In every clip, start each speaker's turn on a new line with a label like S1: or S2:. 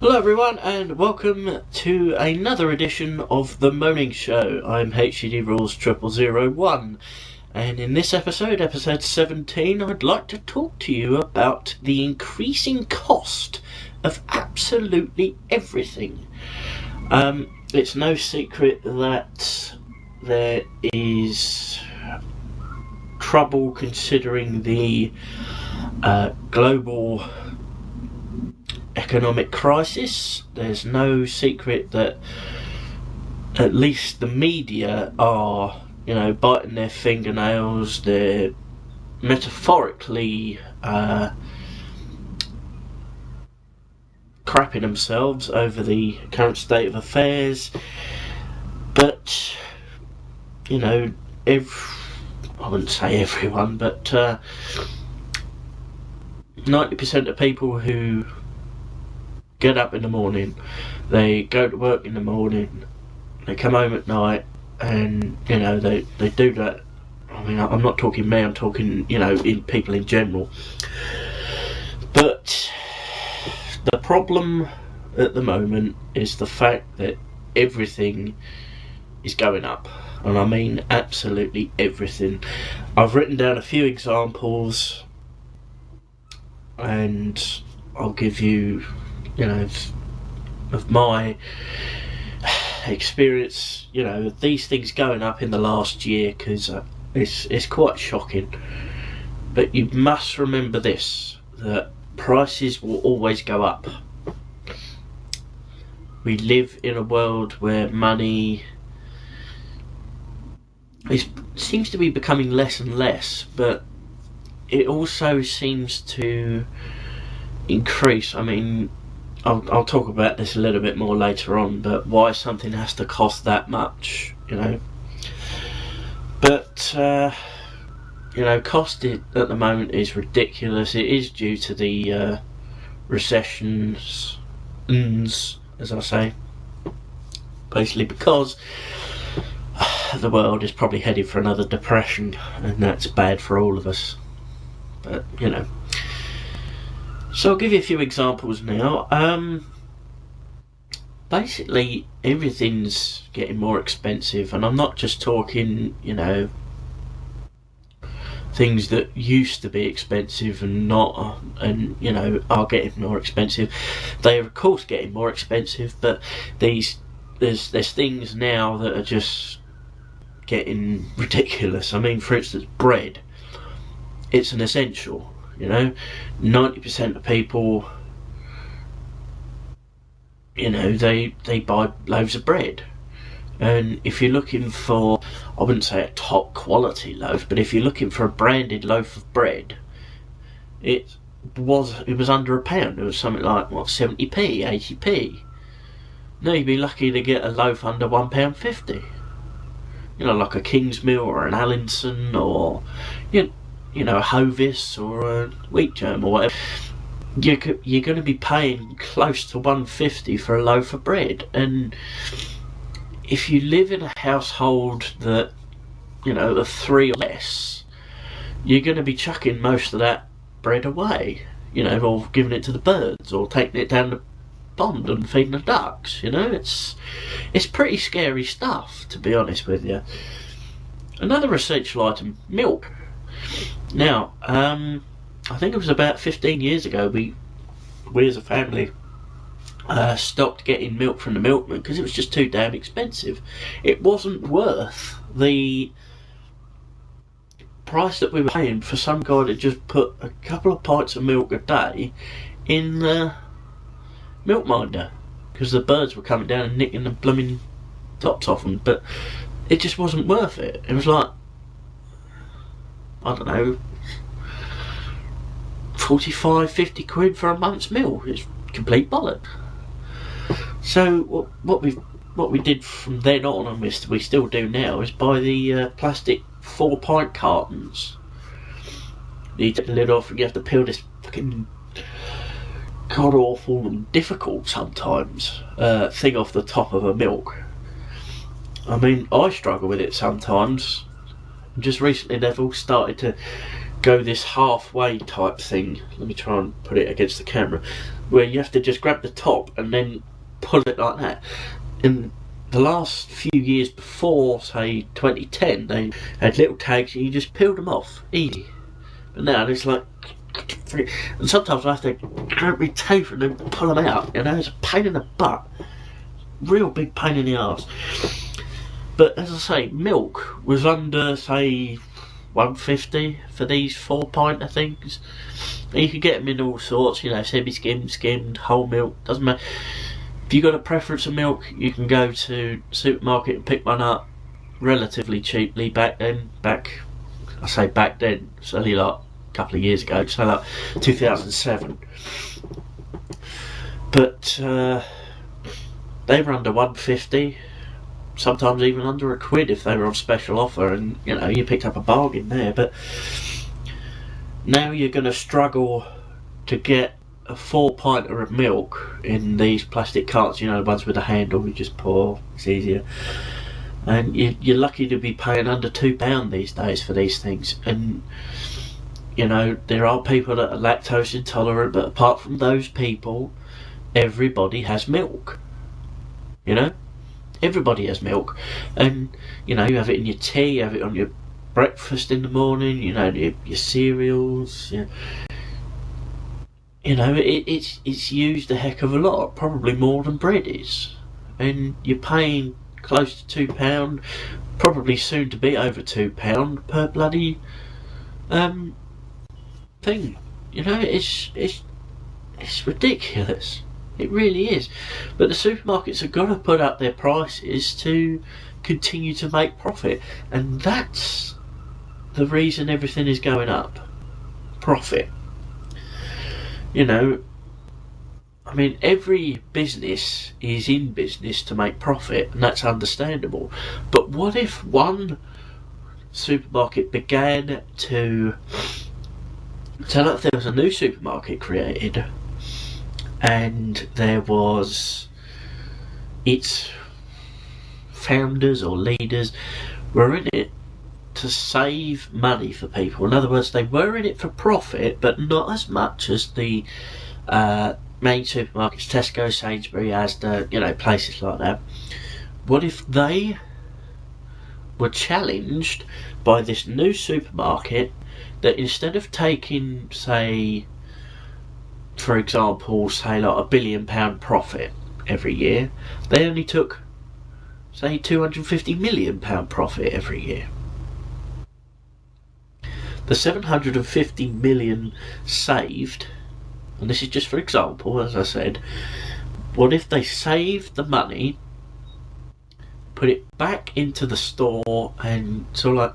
S1: Hello everyone and welcome to another edition of The Moaning Show. I'm HCD Rules 0001 and in this episode, episode 17, I'd like to talk to you about the increasing cost of absolutely everything. It's no secret that there is trouble considering the global economic crisis. There's no secret that at least the media are, biting their fingernails. They're metaphorically crapping themselves over the current state of affairs. But, I wouldn't say everyone, but 90% of people who get up in the morning, they go to work in the morning, they come home at night, and they do that. I mean, I'm not talking me, I'm talking in people in general. But the problem at the moment is the fact that everything is going up, and I mean absolutely everything. I've written down a few examples and I'll give you of my experience, these things going up in the last year, because it's quite shocking. But you must remember this, that prices will always go up. We live in a world where money seems to be becoming less and less, but it also seems to increase. I mean, I'll talk about this a little bit more later on, but why something has to cost that much, But, cost at the moment is ridiculous. It is due to the recessions, as I say. Basically because the world is probably headed for another depression, and that's bad for all of us. But, So I'll give you a few examples now. Basically, everything's getting more expensive, and I'm not just talking, things that used to be expensive and are getting more expensive. They are of course getting more expensive, but there's things now that are just getting ridiculous. I mean, for instance, bread. It's an essential. 90% of people, they buy loaves of bread. And if you're looking for, I wouldn't say a top quality loaf, but if you're looking for a branded loaf of bread, it was under £1. It was something like 70p, 80p. Now you'd be lucky to get a loaf under £1.50. Like a Kingsmill or an Allinson, or a Hovis or a Wheat Germ or whatever. You're going to be paying close to £1.50 for a loaf of bread. And if you live in a household that of three or less, you're going to be chucking most of that bread away, or giving it to the birds, or taking it down the pond and feeding the ducks. It's pretty scary stuff, to be honest with you. Another essential item, milk. Now, I think it was about 15 years ago we as a family stopped getting milk from the milkman because it was just too damn expensive. It wasn't worth the price that we were paying for some guy that just put a couple of pints of milk a day in the milk minder, because the birds were coming down and nicking the blooming tops off them. But it just wasn't worth it. It was like, I don't know, 45-50 quid for a month's milk. It's complete bollocks. So what we did from then on, and we still do now, is buy the plastic 4-pint cartons. You take the lid off and you have to peel this fucking god awful and difficult sometimes thing off the top of a milk. I mean, I struggle with it sometimes. Just recently they've all started to go this halfway type thing. Let me try and put it against the camera, where you have to just grab the top and then pull it like that. In the last few years before, say 2010, they had little tags and you just peeled them off easy. But now it's like, and sometimes I have to grab my teeth and then pull them out. You know, it's a pain in the butt, real big pain in the arse. But as I say, milk was under, say, $1.50 for these 4-pinter things. And you could get them in all sorts, you know, semi-skimmed, skimmed, whole milk, doesn't matter. If you got a preference of milk, you can go to the supermarket and pick one up relatively cheaply back then. I say back then, it's only like a couple of years ago, so like 2007. But they were under $1.50. Sometimes even under £1 if they were on special offer, and you know, you picked up a bargain there. But now you're going to struggle to get a 4-pinter of milk in these plastic carts, you know, the ones with a handle, you just pour, it's easier. And you're lucky to be paying under £2 these days for these things. And you know, there are people that are lactose intolerant, but apart from those people, everybody has milk, you know. Everybody has milk, and you know, you have it in your tea, you have it on your breakfast in the morning, you know, your cereals, you know, it's used a heck of a lot, probably more than bread is, and you're paying close to £2, probably soon to be over £2 per bloody thing. You know, it's ridiculous. It really is. But the supermarkets have got to put up their prices to continue to make profit. And that's the reason everything is going up. Profit. You know, I mean, every business is in business to make profit, and that's understandable. But what if one supermarket began to tell us there was a new supermarket created, and there was its founders or leaders were in it to save money for people. In other words, they were in it for profit, but not as much as the main supermarkets, Tesco, Sainsbury, Asda, you know, places like that. What if they were challenged by this new supermarket that instead of taking, say, for example, say like £1 billion profit every year, they only took, say, £250 million profit every year. The 750 million saved, and this is just for example, as I said, what if they saved the money, put it back into the store, and so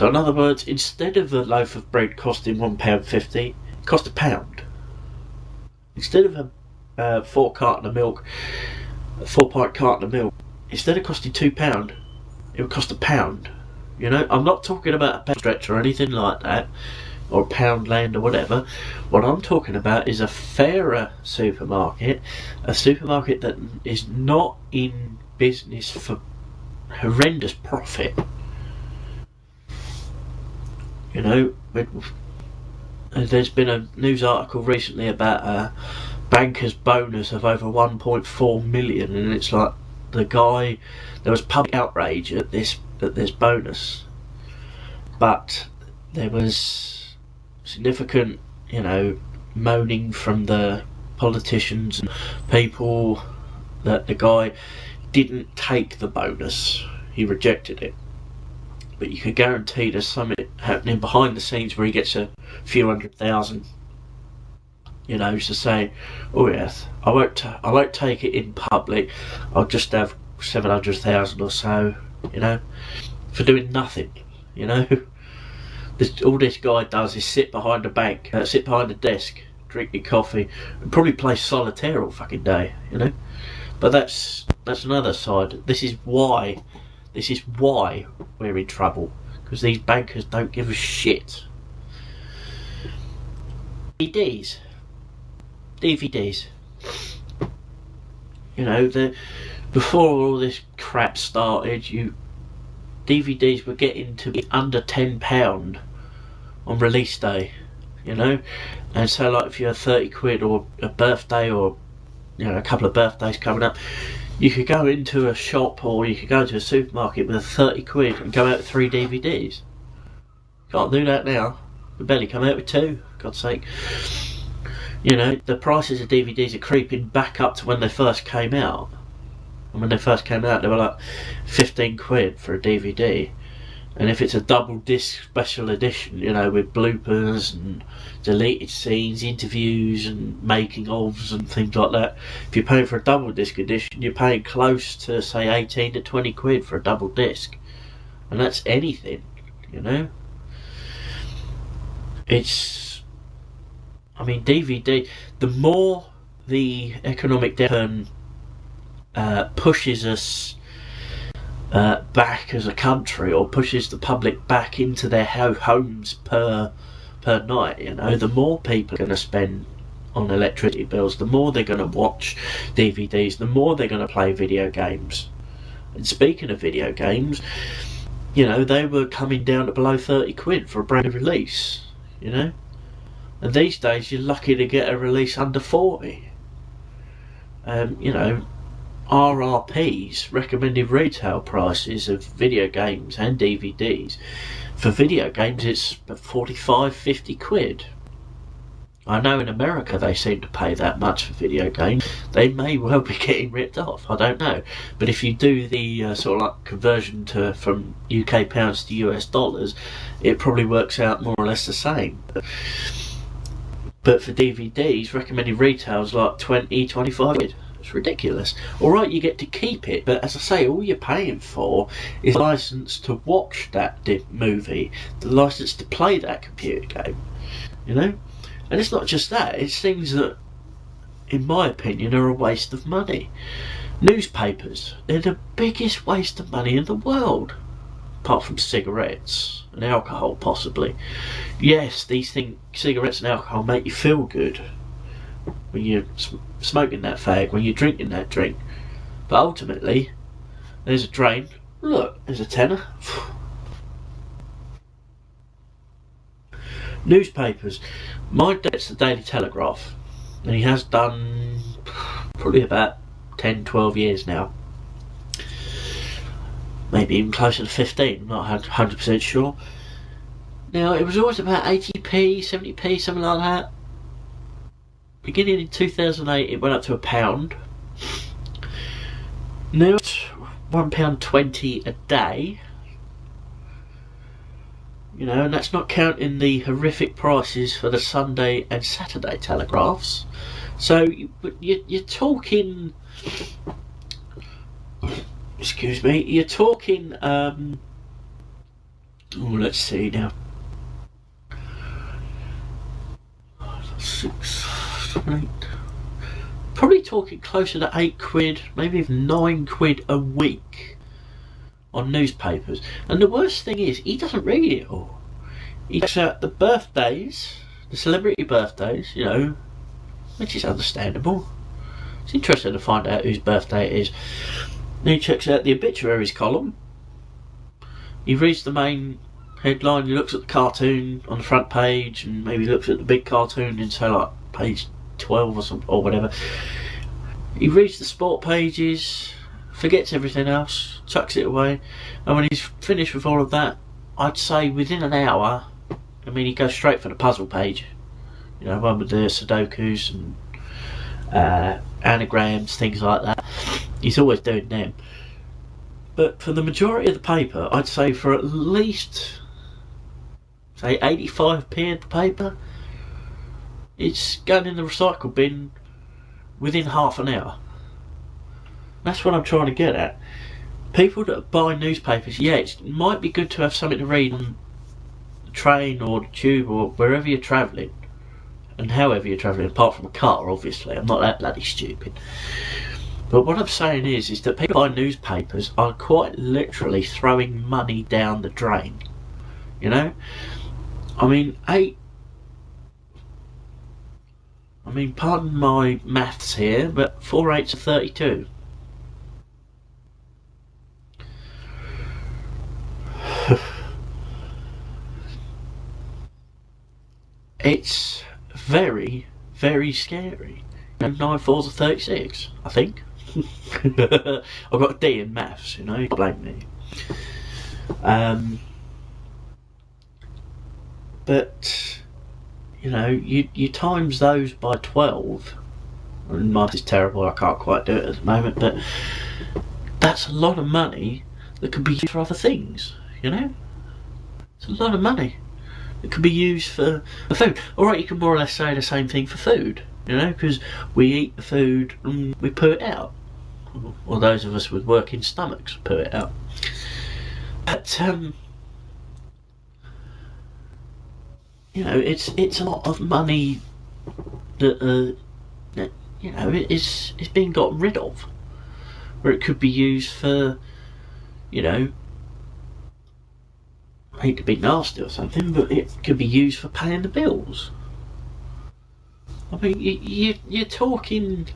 S1: in other words, instead of a loaf of bread costing £1.50, it cost £1. Instead of a 4-pint carton of milk, instead of costing £2, it would cost £1. You know, I'm not talking about a pound stretch or anything like that, or Poundland or whatever. What I'm talking about is a fairer supermarket, a supermarket that is not in business for horrendous profit. You know, there's been a news article recently about a banker's bonus of over 1.4 million, and it's like the guy, there was public outrage at this bonus, but there was significant, you know, moaning from the politicians and people that the guy didn't take the bonus, he rejected it. But you could guarantee there's something happening behind the scenes where he gets a few $100,000, you know, to say, oh yes, I won't take it in public, I'll just have 700,000 or so, you know, for doing nothing, you know. All this guy does is sit behind a desk, drink your coffee, and probably play solitaire all fucking day, you know. But that's another side. This is why we're in trouble, because these bankers don't give a shit. DVDs. You know, before all this crap started, DVDs were getting to be under £10 on release day, you know. And so like if you had 30 quid or a birthday, or you know, a couple of birthdays coming up, you could go into a shop or you could go to a supermarket with a 30 quid and go out with 3 DVDs. Can't do that now. We barely come out with 2, for God's sake. You know, the prices of DVDs are creeping back up to when they first came out. And when they first came out, they were like 15 quid for a DVD. And if it's a double disc special edition, you know, with bloopers and deleted scenes, interviews and making ofs and things like that, if you're paying for a double disc edition, you're paying close to, say, 18 to 20 quid for a double disc. And that's anything, you know. It's, I mean, DVD, the more the economic downturn pushes us back as a country, or pushes the public back into their homes per night, you know, the more people are going to spend on electricity bills, the more they're going to watch DVDs, the more they're going to play video games. And speaking of video games, you know, they were coming down to below 30 quid for a brand new release, you know, and these days you're lucky to get a release under 40. You know, RRPs, recommended retail prices of video games and DVDs. For video games it's 45, 50 quid. I know in America they seem to pay that much for video games. They may well be getting ripped off, I don't know. But if you do the sort of like conversion from UK pounds to US dollars, it probably works out more or less the same. But for DVDs, recommended retail's like 20, 25 quid. It's ridiculous. Alright, you get to keep it, but as I say, all you're paying for is a license to watch that movie, the license to play that computer game, you know. And it's not just that, it's things that, in my opinion, are a waste of money. Newspapers, they're the biggest waste of money in the world, apart from cigarettes and alcohol possibly. Yes, these things, cigarettes and alcohol, make you feel good when you're smoking that fag, when you're drinking that drink, but ultimately there's a drain. Look, there's a tenner. Newspapers, my dad's the Daily Telegraph, and he has done probably about 10, 12 years now, maybe even closer to 15, I'm not 100% sure. Now, it was always about 80p, 70p, something like that. Beginning in 2008 it went up to £1. Now it's £1.20 a day, you know, and that's not counting the horrific prices for the Sunday and Saturday telegraphs. So you're talking, excuse me, you're talking let's see now, 6, 8, probably talking closer to 8 quid, maybe even 9 quid a week on newspapers. And the worst thing is, he doesn't read it all. He checks out the birthdays, the celebrity birthdays, you know, which is understandable. It's interesting to find out whose birthday it is. Then he checks out the obituaries column. He reads the main headline, he looks at the cartoon on the front page, and maybe looks at the big cartoon in, say, like page 12 or something, or whatever. He reads the sport pages, forgets everything else, chucks it away, and when he's finished with all of that, I'd say within an hour, I mean, he goes straight for the puzzle page, you know, one with the Sudokus and anagrams, things like that. He's always doing them. But for the majority of the paper, I'd say for at least, say, 85p of the paper, it's going in the recycle bin within half an hour. That's what I'm trying to get at. People that buy newspapers, yeah, it might be good to have something to read on the train or the tube or wherever you're travelling, and however you're travelling, apart from a car, obviously. I'm not that bloody stupid. But what I'm saying is that people buy newspapers are quite literally throwing money down the drain. You know? I mean, pardon my maths here, but 4 8s are 32. it's very, very scary. 9 fours are 36, I think. I've got a D in maths, you know, blame me. But you know, you times those by 12, and math is terrible, I can't quite do it at the moment, but that's a lot of money that could be used for other things, you know? It's a lot of money that could be used for food. Alright, you can more or less say the same thing for food, you know, because we eat the food and we poo it out. Or those of us with working stomachs poo it out. But, you know, it's a lot of money that, you know, it's being gotten rid of. Where it could be used for, you know, I hate to be nasty or something, but it could be used for paying the bills. I mean, you're talking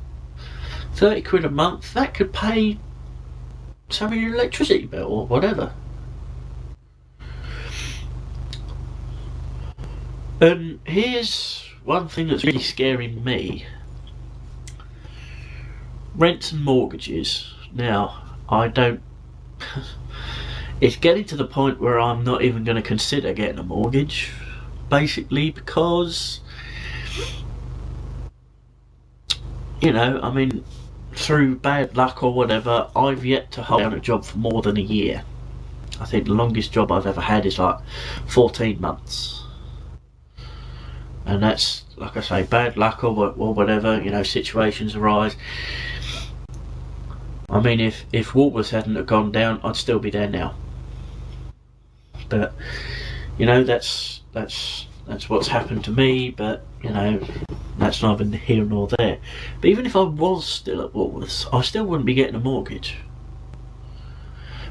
S1: 30 quid a month, that could pay some of your electricity bill or whatever. And here's one thing that's really scaring me. Rents and mortgages. Now, I don't... it's getting to the point where I'm not even going to consider getting a mortgage, basically, because, you know, I mean, through bad luck or whatever, I've yet to hold down a job for more than a year. I think the longest job I've ever had is like 14 months. And that's, like I say, bad luck or whatever, you know, situations arise. I mean, if Woolworths hadn't have gone down, I'd still be there now. But, you know, that's what's happened to me, but, you know, that's neither here nor there. But even if I was still at Woolworths, I still wouldn't be getting a mortgage.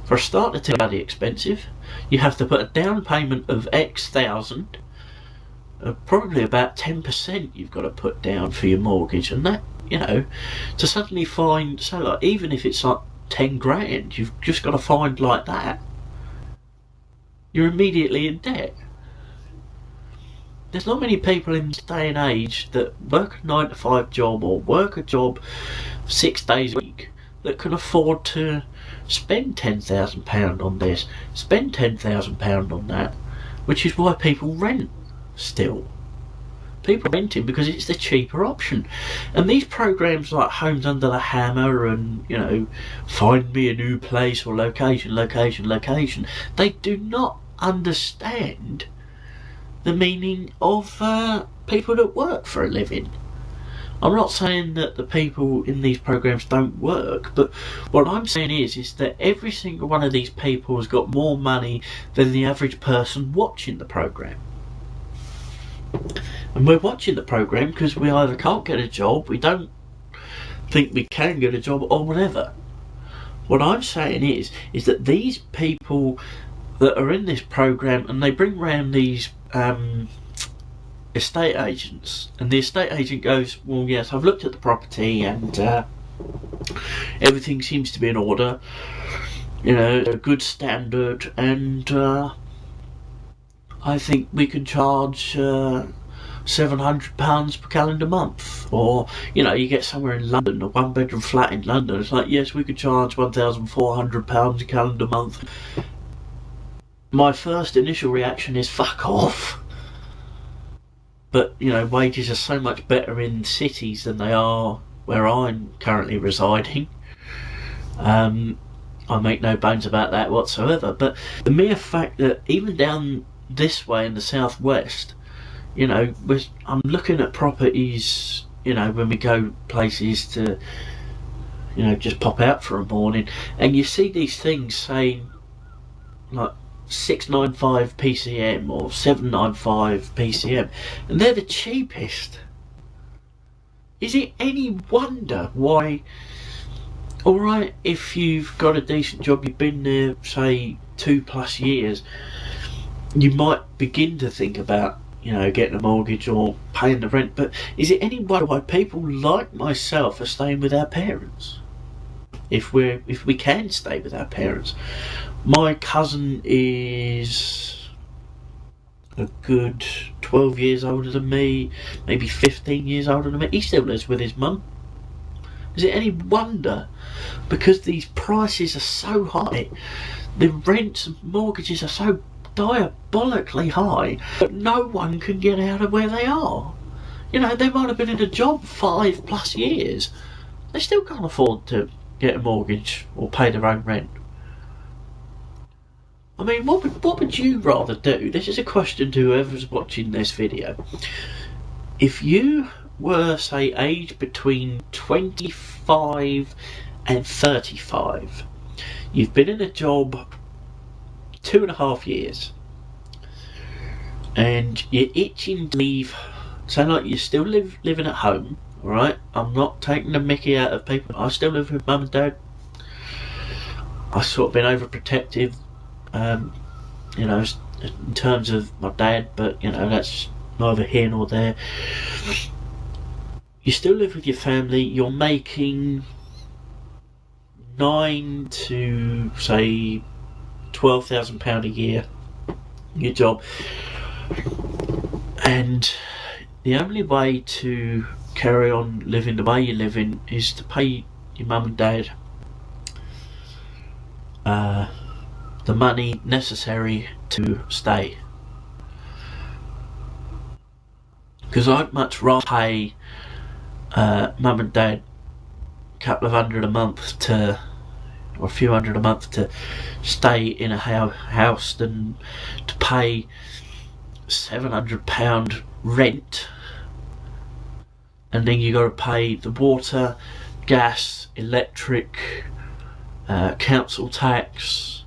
S1: For a start, it's bloody expensive. You have to put a down payment of X thousand. Probably about 10% you've got to put down for your mortgage, and that, you know, to suddenly find, so like, even if it's like 10 grand, you've just got to find like that, you're immediately in debt. There's not many people in this day and age that work a 9 to 5 job or work a job 6 days a week that can afford to spend £10,000 on this, spend £10,000 on that, which is why people rent. Still, people are renting because it's the cheaper option. And these programs like Homes Under the Hammer and, you know, Find Me a New Place or Location, they do not understand the meaning of people that work for a living. I'm not saying that the people in these programs don't work, but what I'm saying is that every single one of these people has got more money than the average person watching the program. And we're watching the program because we either can't get a job, we don't think we can get a job, or whatever. What I'm saying is that these people that are in this program, and they bring round these estate agents, and the estate agent goes, well, yes, I've looked at the property and everything seems to be in order, you know, a good standard, and I think we can charge £700 per calendar month. Or, you know, you get somewhere in London, a 1-bedroom flat in London, it's like, yes, we could charge £1,400 a calendar month. My first initial reaction is fuck off. But, you know, wages are so much better in cities than they are where I'm currently residing. I make no bones about that whatsoever, but the mere fact that even down this way in the southwest, you know, I'm looking at properties, you know, when we go places to, you know, just pop out for a morning, and you see these things saying like 695 PCM or 795 PCM, and they're the cheapest. Is it any wonder why? Alright, if you've got a decent job, you've been there, say, 2+ years, you might begin to think about, you know, getting a mortgage or paying the rent, but is it any wonder why people like myself are staying with our parents? If we can stay with our parents. My cousin is a good 12 years older than me, maybe 15 years older than me. He still lives with his mum. Is it any wonder? Because these prices are so high, the rents and mortgages are so diabolically high, that no one can get out of where they are. You know, they might have been in a job 5+ years. They still can't afford to get a mortgage or pay their own rent. I mean, what would you rather do? This is a question to whoever's watching this video. If you were, say, aged between 25 and 35, you've been in a job 2.5 years, and you're itching to leave. So, like, you're still living at home, alright? I'm not taking the mickey out of people. I still live with mum and dad. I've sort of been overprotective, you know, in terms of my dad, but, you know, that's neither here nor there. You still live with your family. You're making £9,000 to, say, £12,000 a year, your job, and the only way to carry on living the way you're living is to pay your mum and dad the money necessary to stay. Because I'd much rather pay mum and dad a couple of hundred a month to, or a few hundred a month to stay in a house than to pay £700 rent, and then you got to pay the water, gas, electric, council tax.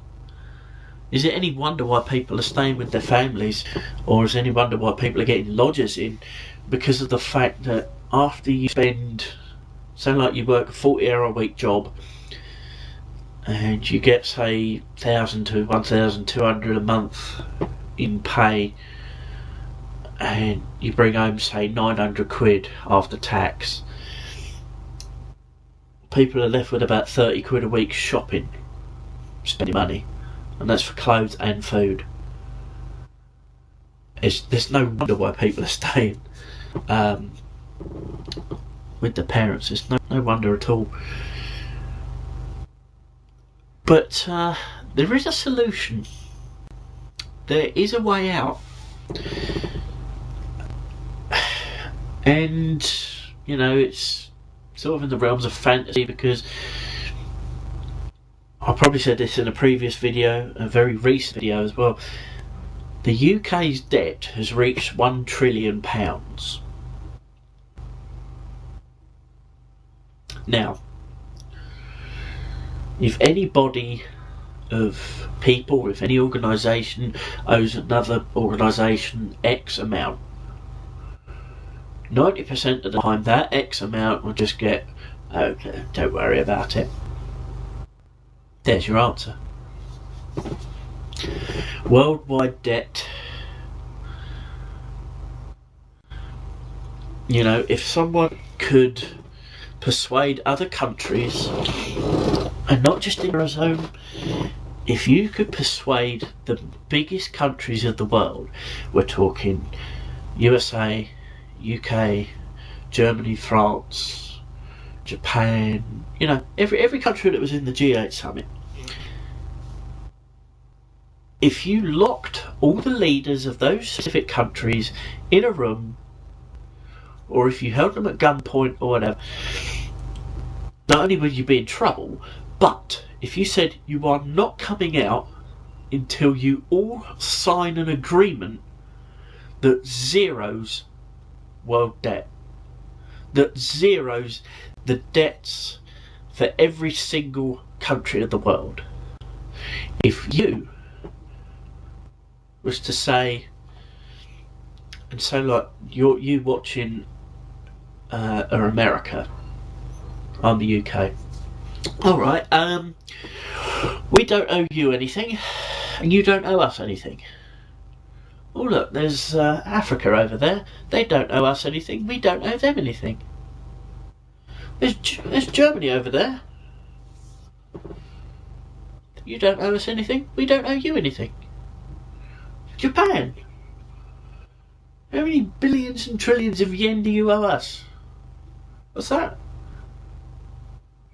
S1: Is it any wonder why people are staying with their families, or is it any wonder why people are getting lodgers in? Because of the fact that after you spend, so like you work a 40-hour-a-week job, and you get, say, £1,000 to £1,200 a month in pay, and you bring home, say, £900 after tax, people are left with about £30 a week shopping, spending money, and that's for clothes and food. There's no wonder why people are staying with their parents. There's no wonder at all. But there is a solution. There is a way out. And, you know, it's sort of in the realms of fantasy, because I probably said this in a previous video, a very recent video as well. The UK's debt has reached £1 trillion. Now, if any body of people, if any organisation owes another organisation X amount, 90% of the time that X amount will just get, okay, don't worry about it. There's your answer. Worldwide debt. You know, if someone could persuade other countries, and not just in the Eurozone, if you could persuade the biggest countries of the world, we're talking USA, UK, Germany, France, Japan, you know, every country that was in the G8 summit. If you locked all the leaders of those specific countries in a room, or if you held them at gunpoint or whatever, not only would you be in trouble, but if you said you are not coming out until you all sign an agreement that zeros world debt, that zeros the debts for every single country of the world. If you was to say, and so like you watching are America, I'm the UK. Alright, we don't owe you anything, and you don't owe us anything. Oh look, there's Africa over there. They don't owe us anything, we don't owe them anything. There's Germany over there. You don't owe us anything, we don't owe you anything. Japan. How many billions and trillions of yen do you owe us? What's that?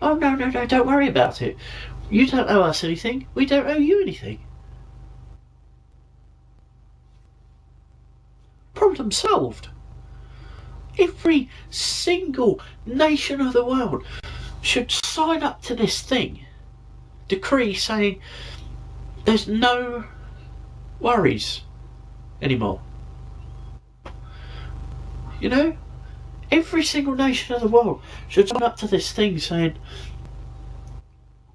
S1: Oh, no, don't worry about it. You don't owe us anything. We don't owe you anything. Problem solved. Every single nation of the world should sign up to this thing. Decree saying there's no worries anymore. You know? Every single nation of the world should sign up to this thing saying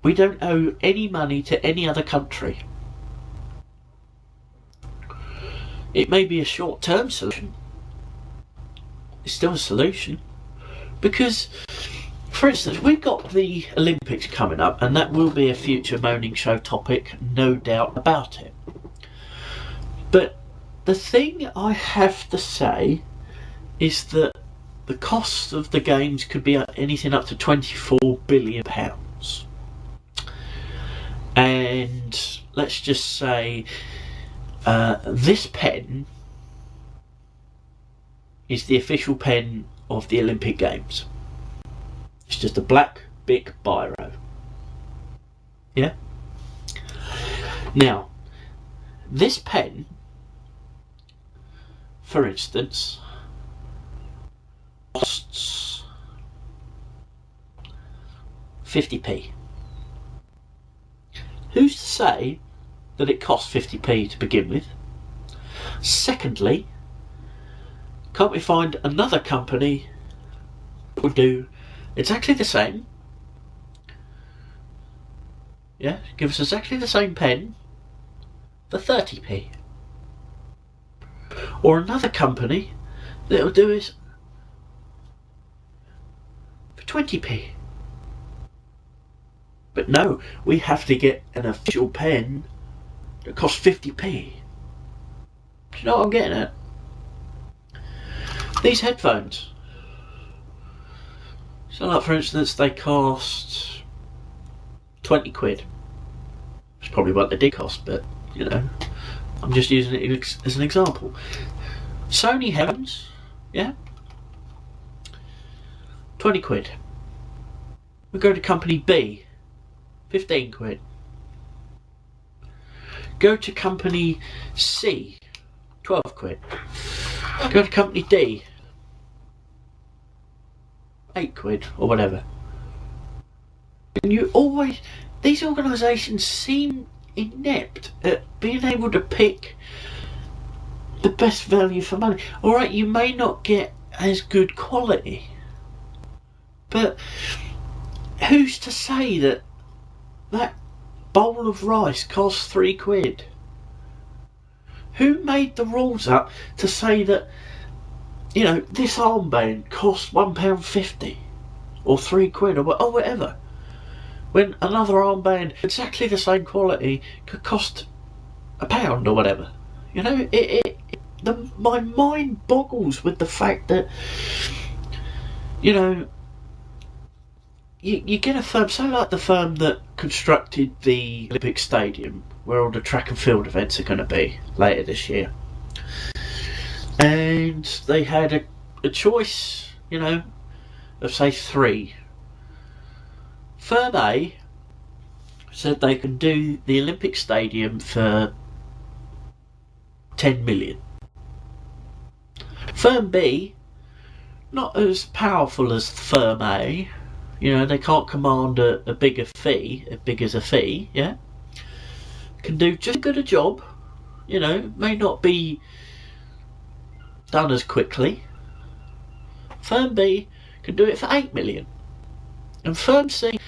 S1: we don't owe any money to any other country. It may be a short-term solution. It's still a solution. Because, for instance, we've got the Olympics coming up, and that will be a future Moaning Show topic, no doubt about it. But the thing I have to say is that the cost of the games could be anything up to £24 billion. And let's just say this pen is the official pen of the Olympic Games. It's just a black Bic biro. Yeah? Now, this pen, for instance, costs 50p. Who's to say that it costs 50p to begin with? Secondly, can't we find another company that would do exactly the same? Yeah, give us exactly the same pen for 30p. Or another company that will do it for 20p. But no, we have to get an official pen that costs 50p. Do you know what I'm getting at? These headphones. So like for instance, they cost 20 quid. That's probably what they did cost, but you know, I'm just using it as an example. Sony headphones, yeah? 20 quid. We go to company B, 15 quid. Go to company C, 12 quid. Go to company D, 8 quid or whatever. And you always, these organisations seem inept at being able to pick the best value for money. Alright, you may not get as good quality, but who's to say that that bowl of rice costs 3 quid? Who made the rules up to say that, you know, this armband costs £1.50 or 3 quid or whatever, when another armband exactly the same quality could cost £1 or whatever? You know, my mind boggles with the fact that, you know, you get a firm, so like the firm that constructed the Olympic Stadium, where all the track and field events are going to be later this year. And they had a choice, you know, of say 3. Firm A said they can do the Olympic Stadium for 10 million. Firm B, not as powerful as Firm A, you know, they can't command a bigger fee, as big as a fee, yeah? Can do just as good a job, you know, may not be done as quickly. Firm B can do it for 8 million. And Firm C,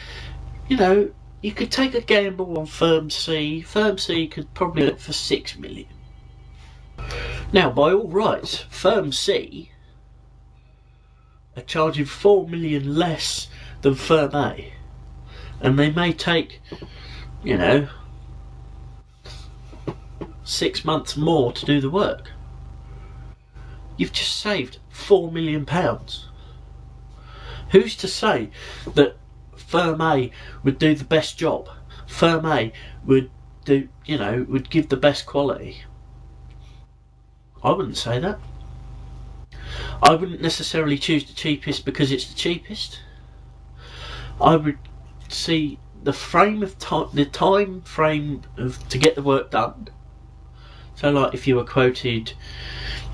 S1: you know, you could take a gamble on Firm C. Firm C could probably do it for 6 million. Now, by all rights, Firm C are charging 4 million less than Firm A. And they may take, you know, 6 months more to do the work. You've just saved £4 million. Who's to say that Firm A would do the best job? Firm A would do, you know, would give the best quality? I wouldn't say that. I wouldn't necessarily choose the cheapest because it's the cheapest. I would see the frame of time, the time frame of to get the work done. So, like, if you were quoted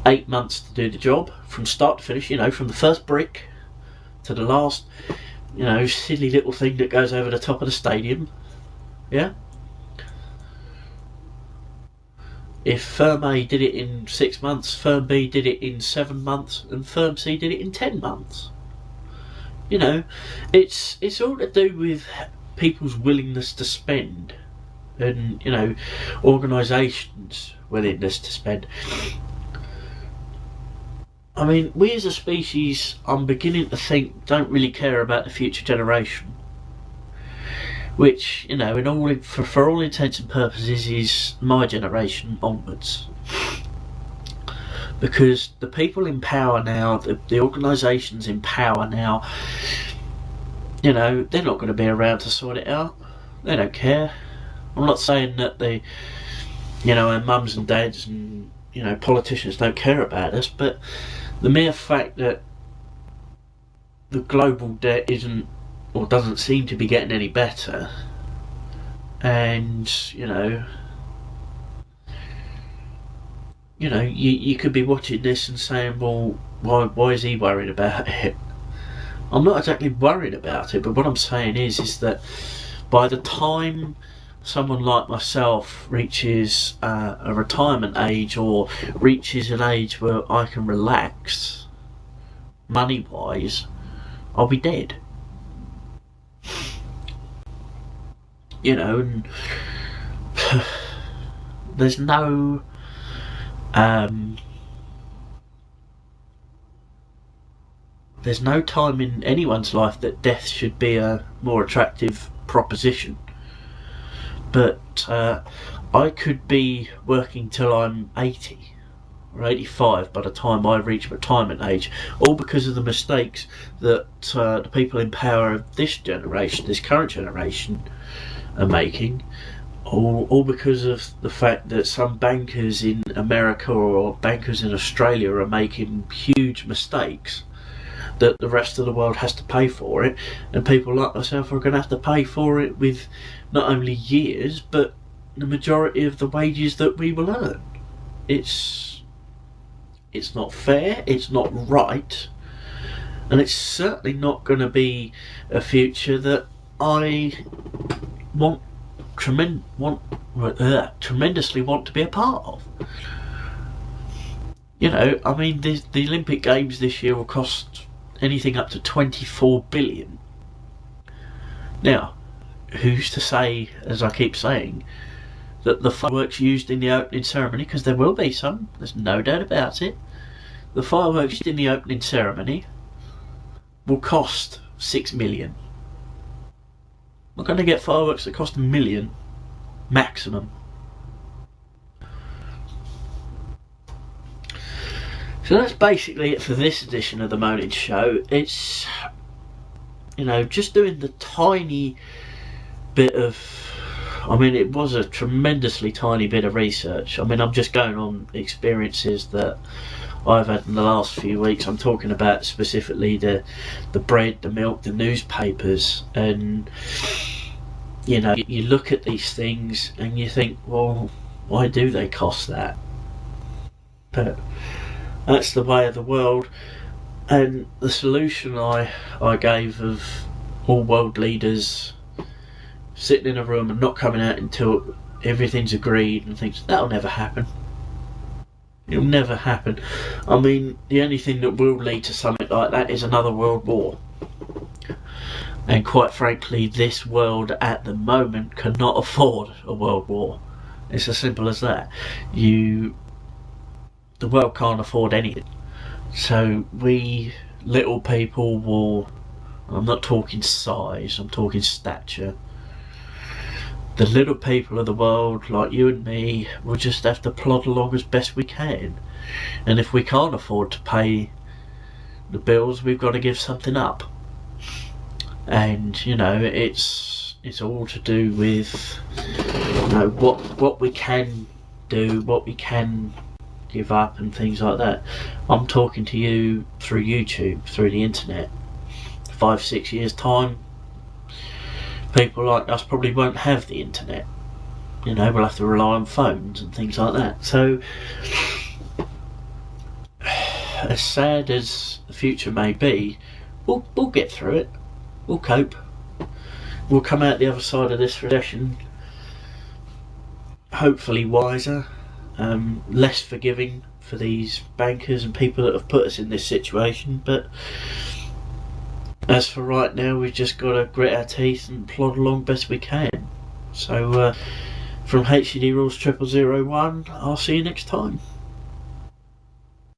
S1: 8 months to do the job from start to finish, you know, from the first brick to the last, you know, silly little thing that goes over the top of the stadium, yeah. If firm A did it in 6 months, firm B did it in 7 months, and firm C did it in 10 months. You know, it's all to do with people's willingness to spend, and, you know, organisations' willingness to spend. I mean, we as a species, I'm beginning to think, don't really care about the future generation, which, you know, for all intents and purposes, is my generation onwards. Because the people in power now, the organisations in power now, you know, they're not going to be around to sort it out. They don't care. I'm not saying that you know, our mums and dads and, you know, politicians don't care about us, but the mere fact that the global debt isn't, or doesn't seem to be getting any better, and, you know, you could be watching this and saying, well, why is he worried about it? I'm not exactly worried about it, but what I'm saying is that by the time someone like myself reaches a retirement age, or reaches an age where I can relax money-wise, I'll be dead. You know, and there's no time in anyone's life that death should be a more attractive proposition. But I could be working till I'm 80 or 85 by the time I reach retirement age, all because of the mistakes that the people in power of this generation, this current generation, are making, all because of the fact that some bankers in America or bankers in Australia are making huge mistakes that the rest of the world has to pay for it, and people like myself are going to have to pay for it with not only years but the majority of the wages that we will earn. It's not fair, it's not right, and it's certainly not going to be a future that I tremendously want to be a part of. You know, I mean, the Olympic Games this year will cost anything up to 24 billion. Now, who's to say, as I keep saying, that the fireworks used in the opening ceremony, because there will be some, there's no doubt about it, the fireworks used in the opening ceremony will cost 6 million. I'm not going to get fireworks that cost $1 million maximum. So that's basically it for this edition of the Moaning Show. It's, you know, just doing the tiny bit of, I mean, it was a tremendously tiny bit of research. I mean, I'm just going on experiences that I've had in the last few weeks. I'm talking about specifically the bread, the milk, the newspapers, and, you know, you look at these things and you think, well, why do they cost that? But that's the way of the world. And the solution I gave of all world leaders sitting in a room and not coming out until everything's agreed and things, that'll never happen. It'll never happen. I mean, the only thing that will lead to something like that is another world war. And quite frankly, this world at the moment cannot afford a world war. It's as simple as that. The world can't afford anything. So we little people will, I'm not talking size, I'm talking stature. The little people of the world, like you and me, will just have to plod along as best we can. And if we can't afford to pay the bills, we've got to give something up. And, you know, it's all to do with, you know, what we can do, what we can, give up and things like that. I'm talking to you through YouTube, through the internet. 5-6 years time, people like us probably won't have the internet. You know, we'll have to rely on phones and things like that. So, as sad as the future may be, we'll get through it. We'll cope. We'll come out the other side of this recession hopefully wiser, less forgiving for these bankers and people that have put us in this situation. But as for right now, we've just got to grit our teeth and plod along best we can. So from HCD Rules 0001, I'll see you next time.